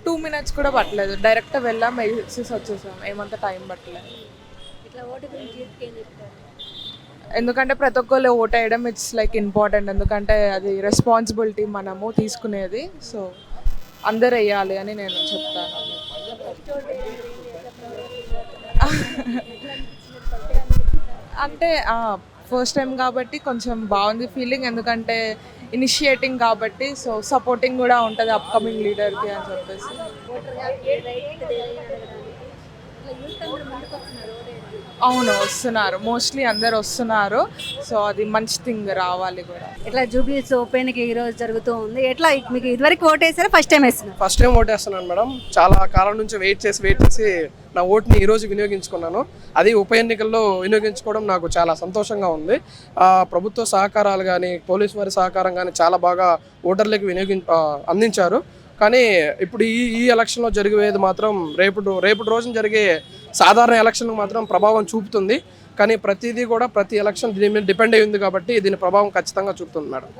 2 minutes కూడా పట్టలేదు, direct వెళ్ళాం, వేసేసి వచ్చేసాం, ఏమంత టైం పట్టలేదు. ఎందుకంటే ప్రతి ఒక్కళ్ళు ఓట్ వేయడం ఇట్స్ లైక్ ఇంపార్టెంట్, ఎందుకంటే అది రెస్పాన్సిబిలిటీ మనము తీసుకునేది. సో అందరు వేయాలి అని నేను చెప్తాను. అంటే ఫస్ట్ టైం కాబట్టి కొంచెం బాగుంది ఫీలింగ్, ఎందుకంటే ఇనిషియేటింగ్ కాబట్టి, సో సపోర్టింగ్ కూడా ఉంటుంది అప్కమింగ్ లీడర్కి అని చెప్పేసి. అవును, వస్తున్నారు, మోస్ట్లీ అందరు వస్తున్నారు. సో అది మంచి థింగ్, రావాలి కూడా. ఇట్లా జూబ్లీస్ ఓపెన్కి ఈరోజు జరుగుతూ ఉంది. ఎట్లా మీకు ఇదివరకు ఓట్ వేసారా, ఫస్ట్ టైం వేస్తున్నారు? ఫస్ట్ టైం ఓటేస్తున్నాను మేడం. చాలా కాలం నుంచి వెయిట్ చేసి నా ఓటుని ఈరోజు వినియోగించుకున్నాను. అది ఉప ఎన్నికల్లో వినియోగించుకోవడం నాకు చాలా సంతోషంగా ఉంది. ప్రభుత్వ సహకారాలు కానీ, పోలీసు వారి సహకారం కానీ చాలా బాగా ఓటర్లకు అందించారు. కానీ ఇప్పుడు ఈ ఎలక్షన్లో జరిగేది మాత్రం రేపటి రోజున జరిగే సాధారణ ఎలక్షన్లకు మాత్రం ప్రభావం చూపుతుంది. కానీ ప్రతిదీ కూడా ప్రతి ఎలక్షన్ దీని మీద డిపెండ్ అయ్యి ఉంది కాబట్టి దీని ప్రభావం ఖచ్చితంగా చూపుతుంది మేడం.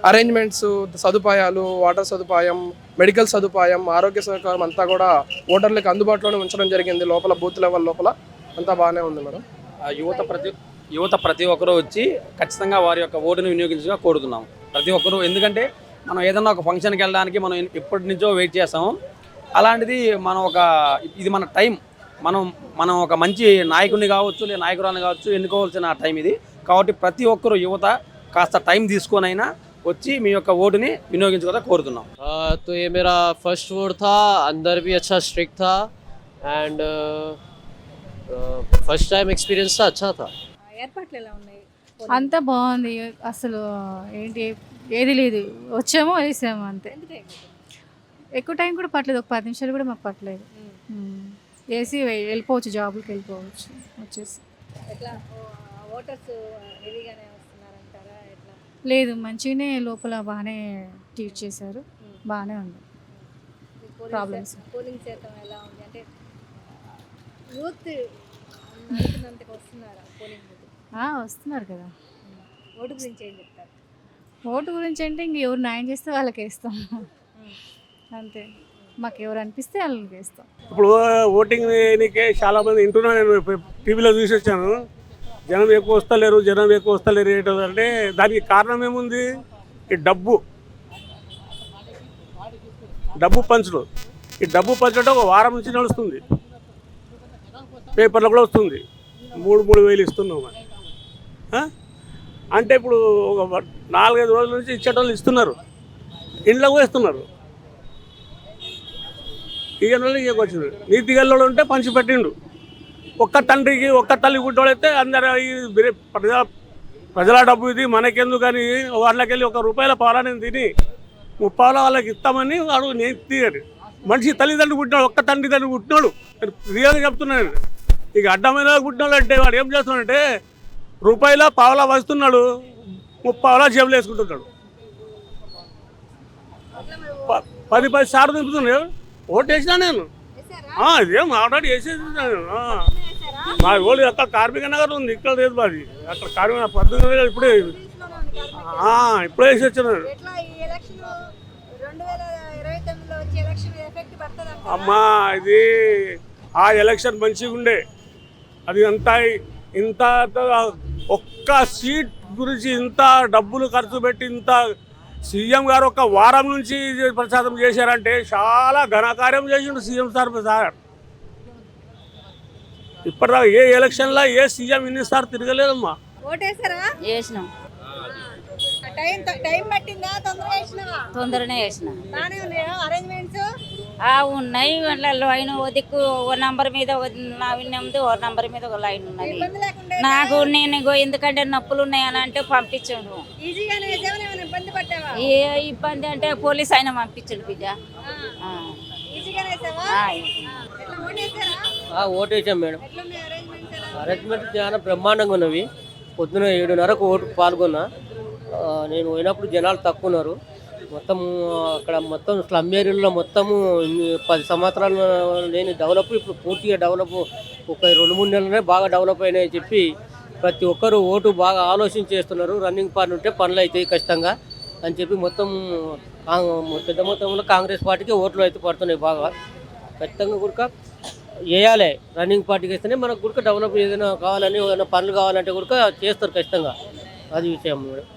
అరేంజ్మెంట్స్, సదుపాయాలు, వాటర్ సదుపాయం, మెడికల్ సదుపాయం, ఆరోగ్య సదుపాయం అంతా కూడా ఓటర్లకు అందుబాటులోనే ఉంచడం జరిగింది. లోపల బూత్ లెవెల్ లోపల అంతా బాగానే ఉంది మేడం. యువత ప్రతి ఒక్కరూ వచ్చి ఖచ్చితంగా వారి యొక్క ఓటును వినియోగించగా కోరుతున్నాం ప్రతి ఒక్కరూ. ఎందుకంటే మనం ఏదన్నా ఒక ఫంక్షన్కి వెళ్ళడానికి మనం ఎప్పటి నుంచో వెయిట్ చేస్తాము. అలాంటిది ఇది మన టైం. మనం ఒక మంచి నాయకుడిని కావచ్చు, లేదా నాయకురాన్ని కావచ్చు ఎన్నుకోవాల్సిన టైం ఇది. కాబట్టి ప్రతి ఒక్కరూ యువత కాస్త టైం తీసుకొనైనా వచ్చి మీ యొక్క ఓటుని వినియోగించుకోదా కోరుతున్నాం. तो ये मेरा फर्स्ट वोट था. अंदर भी अच्छा स्ट्रिक्ट था एंड फर्स्ट टाइम एक्सपीरियंस था, अच्छा था. ఏర్పాట్లు ఎలా ఉన్నాయి? అంతా బాగుంది, అసలు ఏంటి ఏది లేదు, వచ్చామో వేసాము అంతే. ఎక్కువ టైం కూడా పట్టలేదు, ఒక 10 నిమిషాలు కూడా మాకు పట్టలేదు. వేసి వెళ్ళిపోవచ్చు, జాబులకి వెళ్ళిపోవచ్చు వచ్చేసి. లేదు, మంచిగానే లోపల బాగానే ట్రీట్ చేశారు, బాగానే ఉంది. ప్రాబ్లమ్స్ వస్తున్నారు కదా. ఓటు గురించి అంటే ఇంక ఎవరు న్యాయం చేస్తే వాళ్ళకి వేస్తాం అంతే, మాకు ఎవరు అనిపిస్తే వాళ్ళకి వేస్తాం. ఇప్పుడు ఓటింగ్ వేయనికే చాలా మంది వింటున్నా, నేను టీవీలో చూసి వచ్చాను. జనం ఎక్కువ వస్తలేరు ఏంటంటే దానికి కారణం ఏముంది? ఈ డబ్బు పంచడం. ఈ డబ్బు పంచడం ఒక వారం నుంచి నడుస్తుంది, పేపర్లో కూడా వస్తుంది. 3,000 ఇస్తున్నాం అని. అంటే ఇప్పుడు ఒక 4-5 రోజుల నుంచి ఇచ్చేటోళ్ళు ఇస్తున్నారు, ఇంట్లో కూడా ఇస్తున్నారు. ఇక వచ్చింది నీతి గల్లోడు ఉంటే పంచి పెట్టిండు. ఒక్క తండ్రికి ఒక్క తల్లి గుడ్డోడైతే అందరూ ప్రజల డబ్బు ఇది మనకెందుకు అని వాళ్ళకెళ్ళి ₹1 పాలని తిని 30 వాళ్ళకి ఇస్తామని వాడు నీతి మనిషి తల్లిదండ్రులు పుట్టినాడు, ఒక్క తండ్రి తండ్రి పుట్టినాడు. రియల్గా చెప్తున్నాను. ఇక అడ్డమైన పుట్టినాడు అంటే వాడు ఏం చేస్తున్నాడంటే ₹1 వస్తున్నాడు, 30 జేబులు వేసుకుంటున్నాడు. 10 సార్లు దింపుతున్నాడు. ఓటు వేసినా నేను, ఇదేం ఆల్రెడీ వేసేసినాను. మా ఓడి అక్కడ కార్మిక నగర్ ఉంది, ఇక్కడ లేదు మాది. అక్కడ కార్మిక 18 ఇప్పుడే వేసి వచ్చినాడు. అమ్మా ఇది ఆ ఎలక్షన్ మంచిగా ఉండే, అది అంతా ఇంత ఒక్క సీట్ గురించి ఇంత డబ్బులు ఖర్చు పెట్టి ఇంత సీఎం గారు ఒక వారం నుంచి ప్రచారం చేశారంటే చాలా ఘనకార్యం చేసిండు సీఎం సార్. ఇప్పటిదాకా ఏ ఎలక్షన్లో ఏ సీఎం ఇన్నిసార్లు తిరగలేదమ్మా. తొందరనే వేసిన ఉన్నాయి. లైన్ ఓ దిక్కు ఓ నంబర్ మీద ఉంది, ఓ నంబర్ మీద ఒక లైన్ ఉన్నది. నాకు నేను ఎందుకంటే నొప్పులు ఉన్నాయని అంటే పంపించండు. ఏ ఇబ్బంది అంటే పోలీస్ ఆయన పంపించండు బిడ్డ. ఓటేసాం మేడం. అరేంజ్మెంట్ చాలా బ్రహ్మాండంగా ఉన్నవి. పొద్దున 7:30కు ఓటు పాల్గొన్నా. నేను పోయినప్పుడు జనాలు తక్కువ ఉన్నారు. మొత్తం అక్కడ మొత్తం స్లమ్ ఏరియాలో మొత్తము 10 సంవత్సరాలు లేని డెవలప్ ఇప్పుడు పూర్తిగా డెవలప్ ఒక 2-3 నెలలనే బాగా డెవలప్ అయినాయని చెప్పి ప్రతి ఒక్కరు ఓటు బాగా ఆలోచన చేస్తున్నారు. రన్నింగ్ పని ఉంటే పనులు అవుతాయి ఖచ్చితంగా. అని చెప్పి మొత్తం పెద్ద మొత్తంలో కాంగ్రెస్ పార్టీకి ఓట్లు అయితే పడుతున్నాయి బాగా. ఖచ్చితంగా కూడా వేయాలి, రన్నింగ్ పార్టీకి వేస్తేనే మనకు కూడా డెవలప్ ఏదైనా కావాలని ఏదైనా పనులు కావాలంటే కూడా చేస్తారు ఖచ్చితంగా. అది విషయం మేడం.